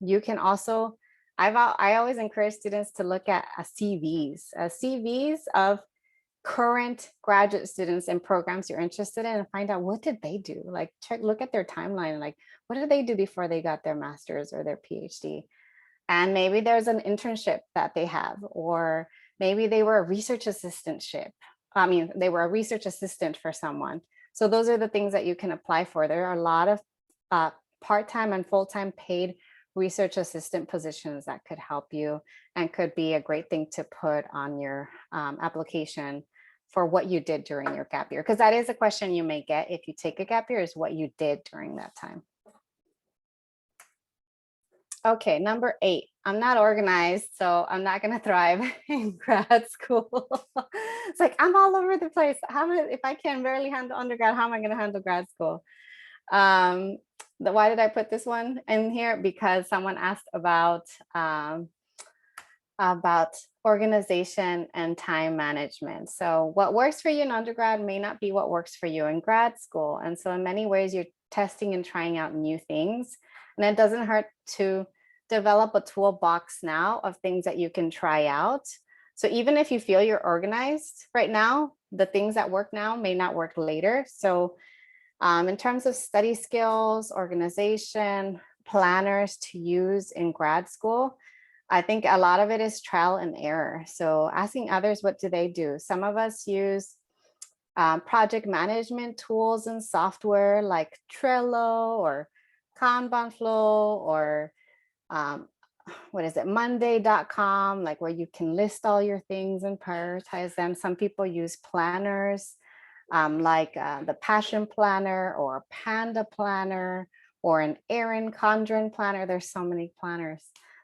You can also, I always encourage students to look at CVs of current graduate students in programs you're interested in, and find out, what did they do? Like look at their timeline. Like, what did they do before they got their master's or their PhD? And maybe there's an internship that they have, or maybe they were a research assistantship. I mean, they were a research assistant for someone. So those are the things that you can apply for. There are a lot of part-time and full-time paid research assistant positions that could help you and could be a great thing to put on your application for what you did during your gap year. Because that is a question you may get if you take a gap year, is what you did during that time. Okay, number 8, I'm not organized, so I'm not going to thrive in grad school. It's like, I'm all over the place. If I can barely handle undergrad, how am I going to handle grad school? Why did I put this one in here? Because someone asked about organization and time management. So what works for you in undergrad may not be what works for you in grad school. And so in many ways, you're testing and trying out new things. And it doesn't hurt to develop a toolbox now of things that you can try out. So even if you feel you're organized right now, the things that work now may not work later. So in terms of study skills, organization, planners to use in grad school, I think a lot of it is trial and error. So asking others, what do they do? Some of us use project management tools and software like Trello or Kanban Flow or Monday.com, like where you can list all your things and prioritize them. Some people use planners like the Passion Planner or Panda Planner or an Erin Condren planner. There's so many planners.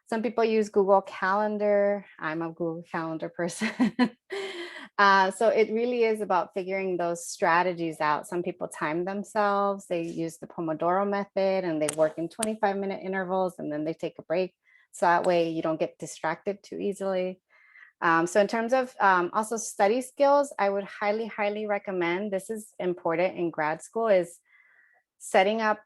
Some people use Google Calendar. I'm a Google Calendar person. So it really is about figuring those strategies out. Some people time themselves. They use the Pomodoro method and they work in 25-minute intervals and then they take a break. So that way you don't get distracted too easily. So in terms of also study skills, I would highly, highly recommend, this is important in grad school, is setting up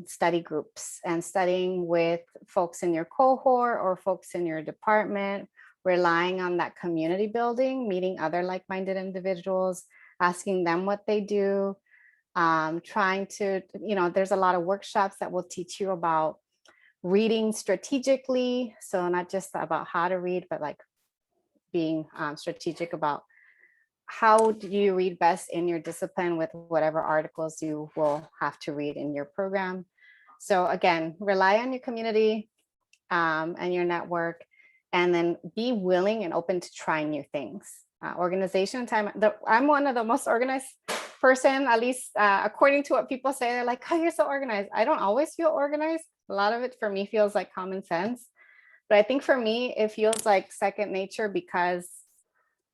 study groups and studying with folks in your cohort or folks in your department, relying on that community building, meeting other like-minded individuals, asking them what they do, trying to, there's a lot of workshops that will teach you about reading strategically. So not just about how to read, but like being strategic about how do you read best in your discipline with whatever articles you will have to read in your program. So again, rely on your community and your network, and then be willing and open to trying new things. Organization time. I'm one of the most organized person, at least according to what people say. They're like, oh, you're so organized. I don't always feel organized. A lot of it for me feels like common sense. But I think for me, it feels like second nature, because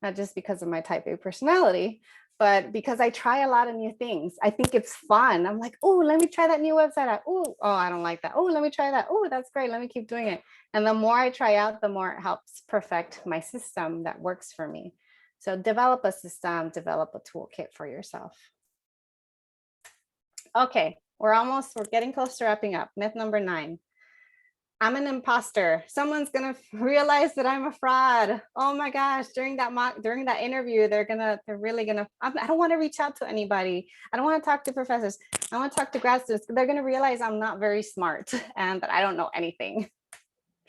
not just because of my type A personality, but because I try a lot of new things. I think it's fun. I'm like, oh, let me try that new website out. Oh, I don't like that. Oh, let me try that. Oh, that's great. Let me keep doing it. And the more I try out, the more it helps perfect my system that works for me. So develop a system, develop a toolkit for yourself. Okay, we're getting close to wrapping up. Myth number 9. I'm an imposter. Someone's gonna realize that I'm a fraud. Oh my gosh! During that interview, I don't want to reach out to anybody. I don't want to talk to professors. I want to talk to grad students. They're gonna realize I'm not very smart and that I don't know anything.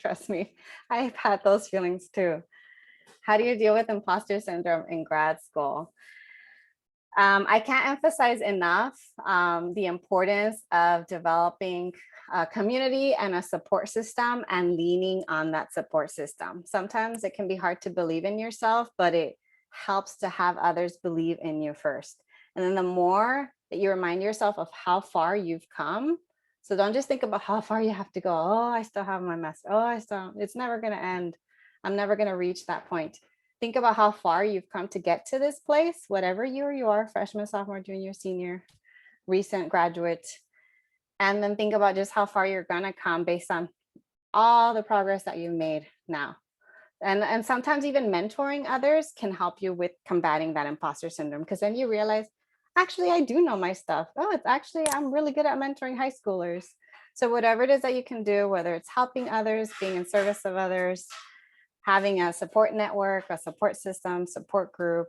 Trust me, I've had those feelings too. How do you deal with imposter syndrome in grad school? I can't emphasize enough the importance of developing a community and a support system and leaning on that support system. Sometimes it can be hard to believe in yourself, but it helps to have others believe in you first. And then the more that you remind yourself of how far you've come, so don't just think about how far you have to go. Oh, I still have my mess. Oh, it's never going to end. I'm never going to reach that point. Think about how far you've come to get to this place, whatever year you are, freshman, sophomore, junior, senior, recent graduate. And then think about just how far you're gonna come based on all the progress that you've made now. And sometimes even mentoring others can help you with combating that imposter syndrome, because then you realize, actually, I do know my stuff. Oh, I'm really good at mentoring high schoolers. So whatever it is that you can do, whether it's helping others, being in service of others, having a support network, a support system, support group,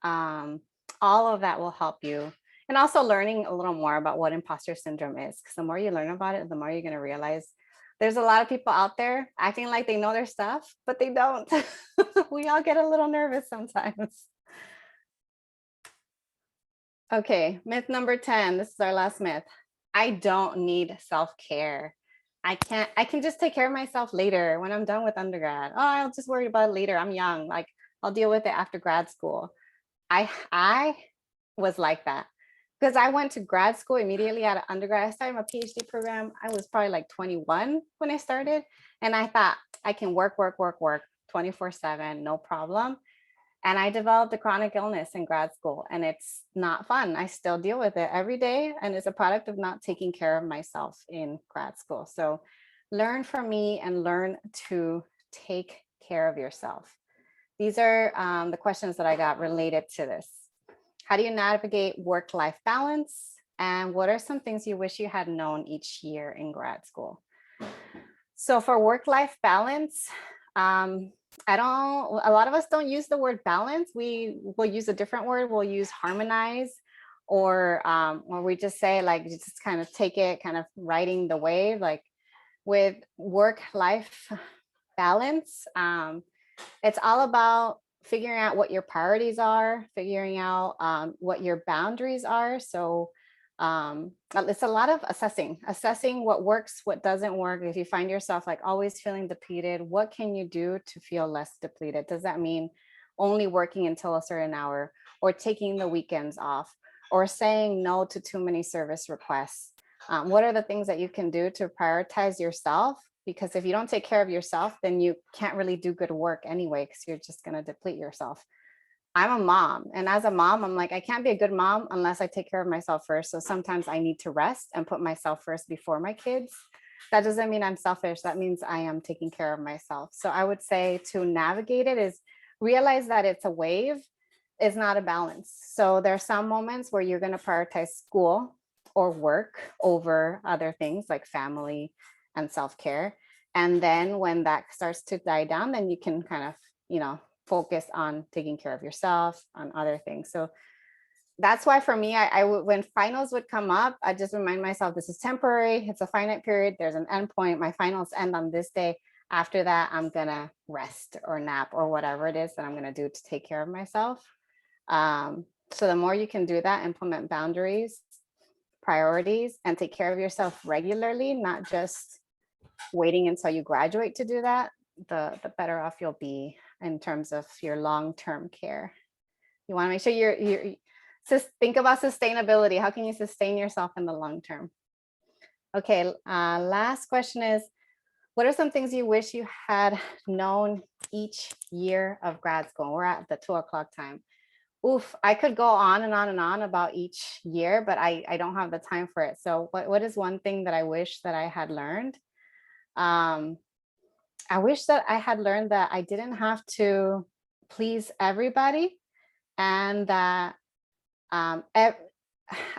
all of that will help you. And also learning a little more about what imposter syndrome is, because the more you learn about it, the more you're going to realize there's a lot of people out there acting like they know their stuff, but they don't. We all get a little nervous sometimes. Okay, myth number 10. This is our last myth. I don't need self-care. I can just take care of myself later when I'm done with undergrad. Oh, I'll just worry about it later. I'm young. Like, I'll deal with it after grad school. I was like that because I went to grad school immediately out of undergrad. I started my PhD program. I was probably like 21 when I started. And I thought I can work 24/7, no problem. And I developed a chronic illness in grad school, and it's not fun. I still deal with it every day, and it's a product of not taking care of myself in grad school. So learn from me and learn to take care of yourself. These are the questions that I got related to this. How do you navigate work-life balance? And what are some things you wish you had known each year in grad school? So for work-life balance, a lot of us don't use the word balance. We will use a different word. We'll use harmonize, or we just say like, just kind of take it, kind of riding the wave. Like with work-life balance, it's all about figuring out what your priorities are, figuring out what your boundaries are. So it's a lot of assessing what works, what doesn't work. If you find yourself like always feeling depleted, what can you do to feel less depleted? Does that mean only working until a certain hour, or taking the weekends off, or saying no to too many service requests, What are the things that you can do to prioritize yourself? Because if you don't take care of yourself, then you can't really do good work anyway, because you're just going to deplete yourself. I'm a mom, and as a mom, I'm like, I can't be a good mom unless I take care of myself first. So sometimes I need to rest and put myself first before my kids. That doesn't mean I'm selfish. That means I am taking care of myself. So I would say to navigate it is realize that it's a wave, is not a balance. So there are some moments where you're going to prioritize school or work over other things like family and self-care. And then when that starts to die down, then you can kind of, focus on taking care of yourself, on other things. So that's why for me, when finals would come up, I just remind myself, this is temporary. It's a finite period. There's an end point. My finals end on this day. After that, I'm gonna rest or nap or whatever it is that I'm gonna do to take care of myself. So the more you can do that, implement boundaries, priorities, and take care of yourself regularly, not just waiting until you graduate to do that, the better off you'll be in terms of your long-term care. You want to make sure you're just think about sustainability. How can you sustain yourself in the long term? Okay, last question is, what are some things you wish you had known each year of grad school? We're at the 2 o'clock time. Oof, I could go on and on and on about each year, but I don't have the time for it. So what is one thing that I wish that I had learned? I wish that I had learned that I didn't have to please everybody, and that I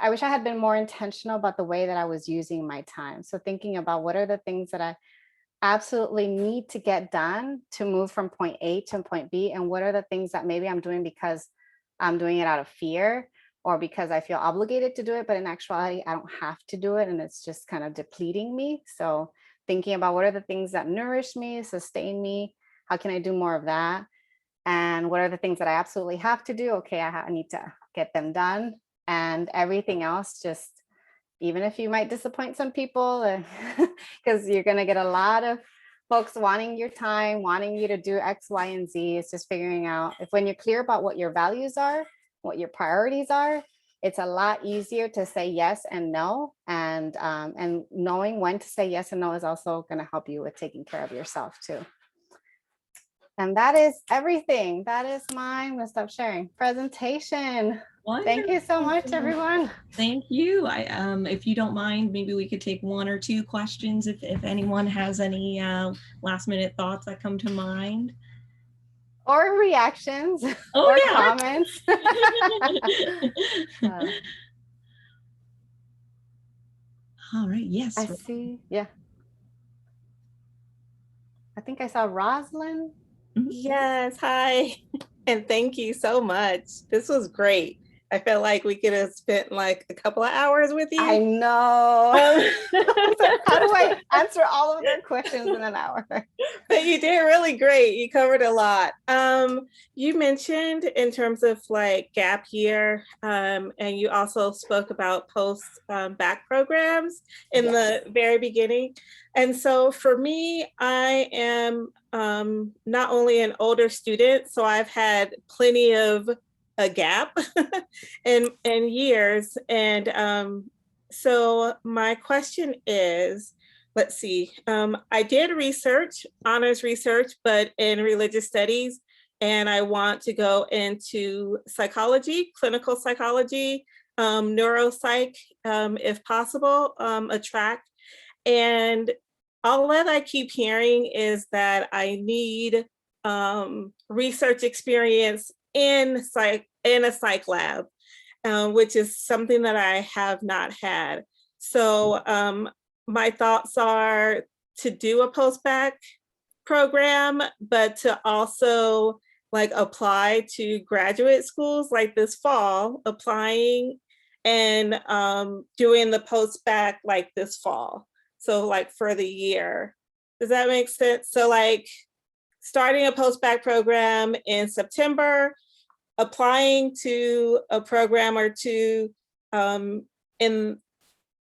wish I had been more intentional about the way that I was using my time. So thinking about what are the things that I absolutely need to get done to move from point A to point B, and what are the things that maybe I'm doing because I'm doing it out of fear or because I feel obligated to do it, but in actuality, I don't have to do it, and it's just kind of depleting me. So thinking about what are the things that nourish me, sustain me, how can I do more of that? And what are the things that I absolutely have to do? Okay, I need to get them done. And everything else, just even if you might disappoint some people, because you're going to get a lot of folks wanting your time, wanting you to do X, Y, and Z. It's just figuring out when you're clear about what your values are, what your priorities are, it's a lot easier to say yes and no. And knowing when to say yes and no is also going to help you with taking care of yourself too. And that is everything. That is mine. I'm gonna stop sharing. Presentation. Wonderful. Thank you so much, everyone. Thank you. If you don't mind, maybe we could take 1 or 2 questions if anyone has any last minute thoughts that come to mind. Or reactions, or comments. All right, yes. I see, yeah. I think I saw Rosalind. Yes, hi, and thank you so much. This was great. I felt like we could have spent like a couple of hours with you. I know. How do I answer all of their questions in an hour? But you did really great. You covered a lot. You mentioned in terms of like gap year, and you also spoke about post-bac programs in the very beginning. And so for me, I am not only an older student, so I've had plenty of a gap in years. And so my question is, let's see, I did research, honors research, but in religious studies, and I want to go into psychology, clinical psychology, neuropsych, if possible, a track. And all that I keep hearing is that I need research experience in a psych lab, which is something that I have not had. So my thoughts are to do a post-bac program, but to also like apply to graduate schools like this fall, applying and doing the post-bac like this fall. So like for the year. Does that make sense? So like starting a post-bac program in September, applying to a program or two in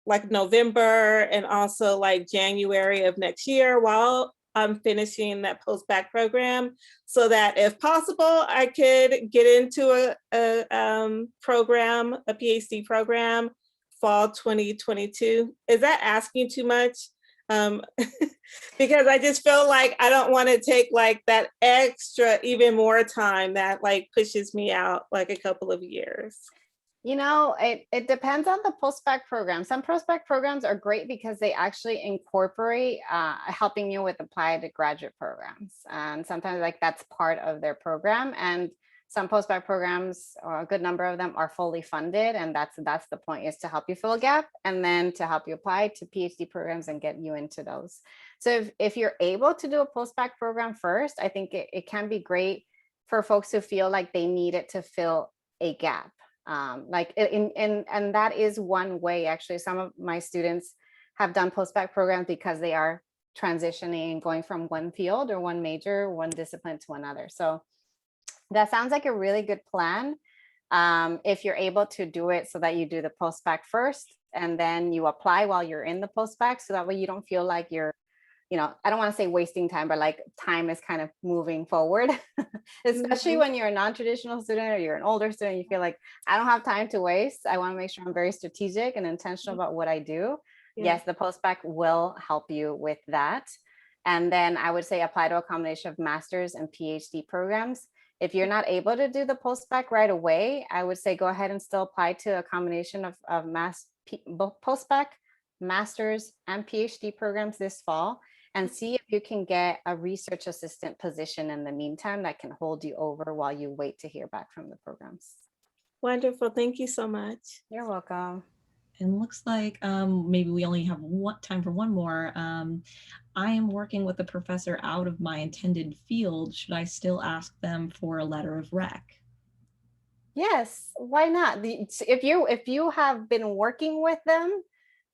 like November and also like January of next year while I'm finishing that post-bac program, so that if possible, I could get into a program, a PhD program fall 2022. Is that asking too much? Because I just feel like I don't want to take like that extra, even more time that like pushes me out like a couple of years. You know, it depends on the post-bac program. Some post-bac programs are great because they actually incorporate helping you with applied graduate programs. And sometimes like that's part of their program. And some post-bac programs, or a good number of them, are fully funded. And that's the point, is to help you fill a gap and then to help you apply to PhD programs and get you into those. So if you're able to do a post-bac program first, I think it can be great for folks who feel like they need it to fill a gap. And that is one way. Actually, some of my students have done post-bac programs because they are transitioning, going from one field or one major, one discipline to another. So that sounds like a really good plan. If you're able to do it so that you do the post-bac first and then you apply while you're in the post-bac, so that way you don't feel like you're, you know, I don't want to say wasting time, but like time is kind of moving forward, especially when you're a non-traditional student or you're an older student. You feel like, I don't have time to waste. I want to make sure I'm very strategic and intentional about what I do. Yes, the post-bac will help you with that. And then I would say apply to a combination of master's and PhD programs. If you're not able to do the post-bac right away, I would say go ahead and still apply to a combination of post-bac, master's, and PhD programs this fall, and see if you can get a research assistant position in the meantime that can hold you over while you wait to hear back from the programs. Wonderful. Thank you so much. You're welcome. And looks like maybe we only have time for one more. I am working with a professor out of my intended field. Should I still ask them for a letter of rec? Yes, why not? If you have been working with them,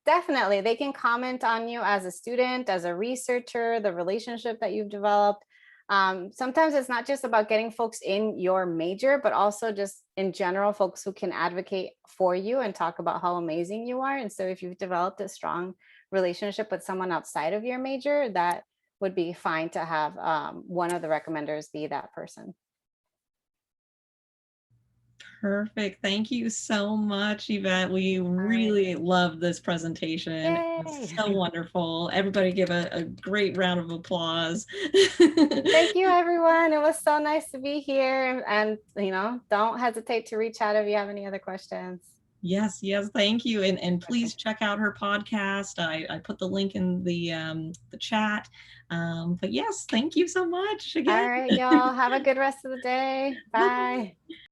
definitely they can comment on you as a student, as a researcher, the relationship that you've developed. Sometimes it's not just about getting folks in your major, but also just in general, folks who can advocate for you and talk about how amazing you are. And so if you've developed a strong relationship with someone outside of your major, that would be fine to have one of the recommenders be that person. Perfect. Thank you so much, Yvette. We really love this presentation. It was so wonderful. Everybody give a great round of applause. Thank you, everyone. It was so nice to be here. And, you know, don't hesitate to reach out if you have any other questions. Yes, thank you. And please check out her podcast. I put the link in the chat. But yes, thank you so much again. All right, y'all. Have a good rest of the day. Bye.